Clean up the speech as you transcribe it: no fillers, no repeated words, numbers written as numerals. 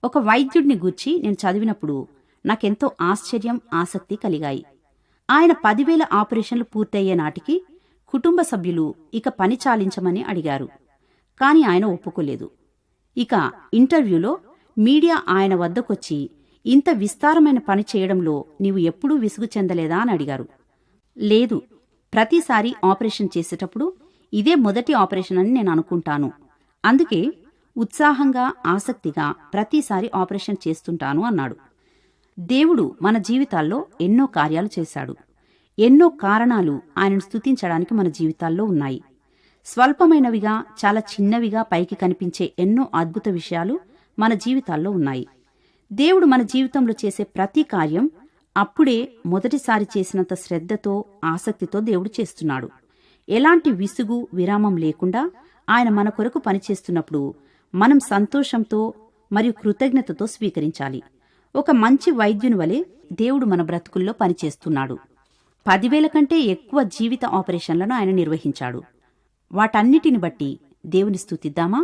ఒక వైద్యుడిని గూర్చి నేను చదివినప్పుడు నాకెంతో ఆశ్చర్యం, ఆసక్తి కలిగాయి. ఆయన 10,000 ఆపరేషన్లు పూర్తయ్యే నాటికి కుటుంబ సభ్యులు ఇక పని చాలించమని అడిగారు. కాని ఆయన ఒప్పుకోలేదు. ఇక ఇంటర్వ్యూలో మీడియా ఆయన వద్దకొచ్చి, ఇంత విస్తారమైన పని చేయడంలో నీవు ఎప్పుడూ విసుగు చెందలేదా అని అడిగారు. లేదు, ప్రతిసారి ఆపరేషన్ చేసేటప్పుడు ఇదే మొదటి ఆపరేషన్ అని నేను అనుకుంటాను. అందుకే ఉత్సాహంగా, ఆసక్తిగా ప్రతిసారి ఆపరేషన్ చేస్తుంటాను అన్నాడు. దేవుడు మన జీవితాల్లో ఎన్నో కార్యాలు చేశాడు. ఎన్నో కారణాలు ఆయనను స్తుతించడానికి మన జీవితాల్లో ఉన్నాయి. స్వల్పమైనవిగా, చాలా చిన్నవిగా పైకి కనిపించే ఎన్నో అద్భుత విషయాలు మన జీవితాల్లో ఉన్నాయి. దేవుడు మన జీవితంలో చేసే ప్రతి కార్యం అప్పుడే మొదటిసారి చేసినంత శ్రద్ధతో, ఆసక్తితో దేవుడు చేస్తున్నాడు. ఎలాంటి విసుగు, విరామం లేకుండా ఆయన మన కొరకు పనిచేస్తున్నప్పుడు మనం సంతోషంతో మరియు కృతజ్ఞతతో స్వీకరించాలి. ఒక మంచి వైద్యుని వలె దేవుడు మన బ్రతుకుల్లో పనిచేస్తున్నాడు. 10,000 కంటే ఎక్కువ జీవిత ఆపరేషన్లను ఆయన నిర్వహించాడు. వాటన్నిటిని బట్టి దేవుని స్తుతిద్దామా?